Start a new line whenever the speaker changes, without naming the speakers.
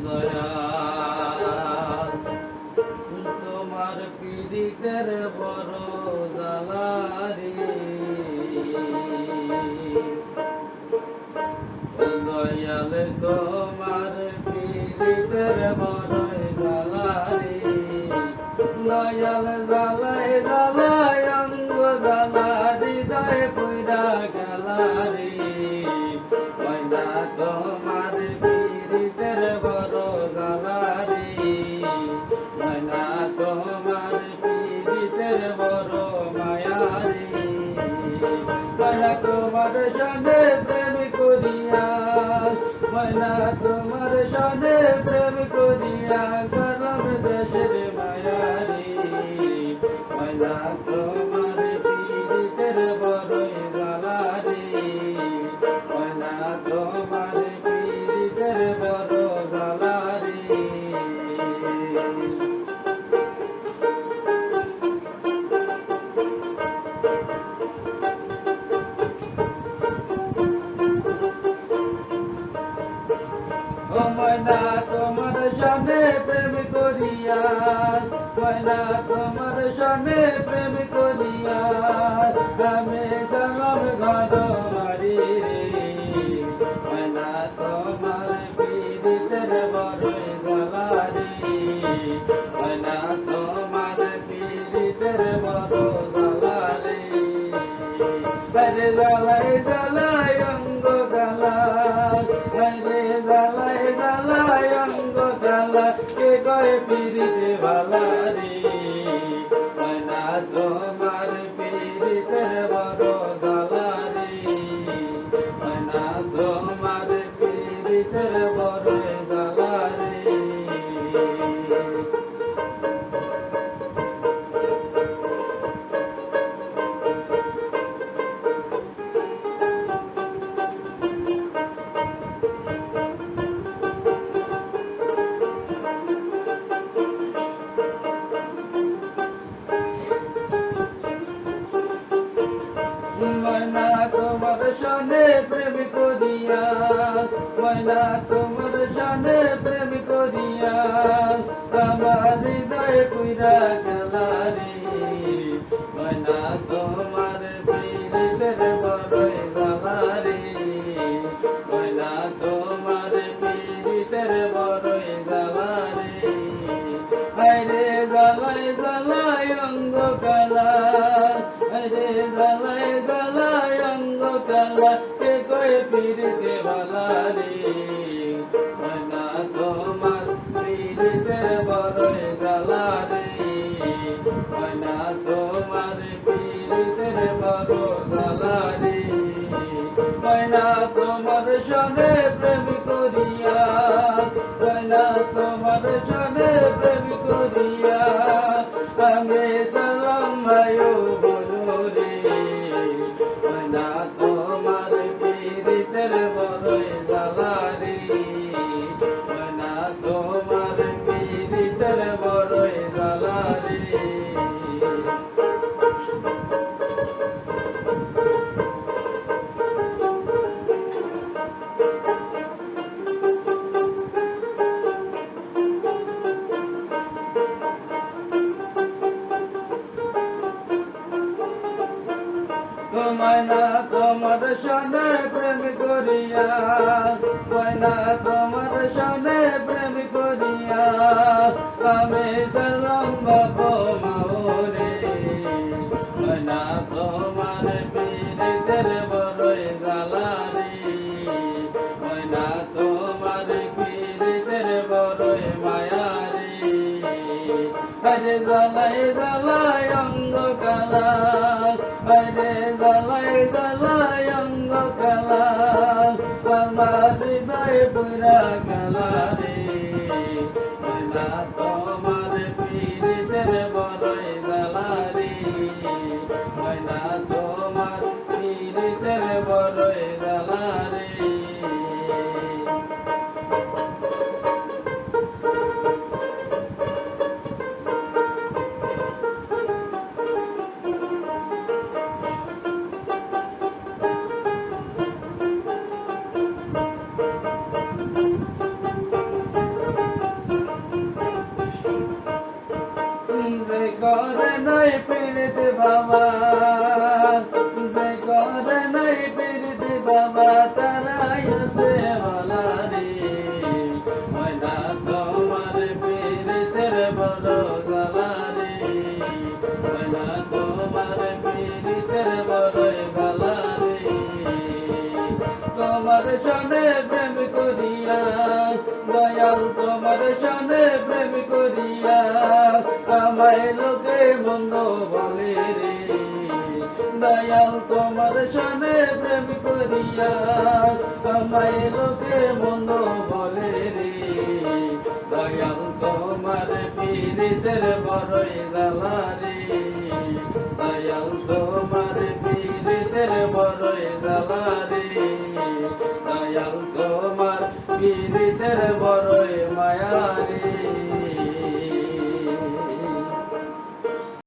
দয়াল তোমার পীড়িতের বড় জ্বালা রে দয়াল তোমার পীড়িতের বড় জ্বালা রে দয়াল জ্বালায় জ্বালায় অঙ্গ জ্বালা হৃদয় পুরা গেলা রে ময়না তোমার পীড়িতের বড় জ্বালা রে ময়না তোমার পীড়িতের বড় মায়া রে ময়না তোমার সনে প্রেম করিয়া ময়না তোমার সনে প্রেম করিয়া সালাম দেশের মায়া রে ময়না তোমার পীড়িতের বড় জ্বালা রে ময়না তোমার পীড়িতের বড় জ্বালা রে ময়না তোমার সনে প্রেম করিয়া ময়না তোমার সনে প্রেম করিয়া আমি সালাম ঘর মারি রে ময়না তোমার পীড়িতের বড় জ্বালা রে ময়না তোমার পীড়িতের বড় জ্বালা রে আরে জ্বালাই জ্বালাই অঙ্গ গালা আরে জ্বালাই জ্বালাই অঙ্গ গালা কে কয়ে পীড়িতে ভালা রে ময়না তোমার পীড়িতের বড় জ্বালা রে ময়না তোমার পীড়িতের বড় জ্বালা রে ময়না তোমার সনে প্রেম করিয়া ময়না তোমার সনে প্রেম করিয়া আমার হৃদয় পুরা গেলা রে ময়না তোমার পীড়িতের বড় জ্বালা রে ময়না তোমার পীড়িতের বড় জ্বালা রে আরে জ্বালায় জ্বালায় অঙ্গ কালা আরে জ্বালায় জ্বালায় অঙ্গ কালা কে কয়ে পীড়িতে ভালা রে ময়না তোমার পীড়িতের বড় জ্বালা রে ময়না তোমার পীড়িতের বড় জ্বালা রে ময়না তোমার সনে প্রেম করিয়া ময়না তোমার সনে প্রেম করিয়া আমি সালাম ভাইও বলো রে ময়না তোমার পীড়িতের বড় জ্বালা রে ময়না তোমার পীড়িতের বড় জ্বালা রে ময়না তোমার সনে প্রেম করিয়া ময়না তোমার সনে প্রেম করিয়া আমি সালাম বাবু মাওরে ময়না তোমার পীড়িতের বড় জ্বালা রে ময়না তোমার পীড়িতের বড় মায়া রে আরে জ্বালাই জ্বালাই অঙ্গ কালা আরে জ্বালাই জ্বালাই অঙ্গ কালা আমার হৃদয় পুরা গেলা রে ময়না তোমার পীড়িতের বড় জ্বালা রে ময়না তোমার পীড়িতের বড় জ্বালা রে নাই পীড়িত বাবা, যে করে নাই পীড়িত বাবা তারাই আছে ভালা রে। ময়না তোমার পীড়িতের বড় জ্বালা রে, ময়না তোমার পীড়িতের বড় জ্বালা রে। তোমার সনে প্রেম করিয়া দয়াল, তোমার সনে প্রেম করিয়া আমায় লোকে মন্দ বলে রে। দয়াল তোমার সনে প্রেম করিয়া আমায় লোকে মন্দ বলে রে। দয়াল তোমার পীড়িতের বড়ই জ্বালা রে, দয়াল তোমার পীড়িতের বড়ই জ্বালা রে, দয়াল তোমার পীড়িতের বড়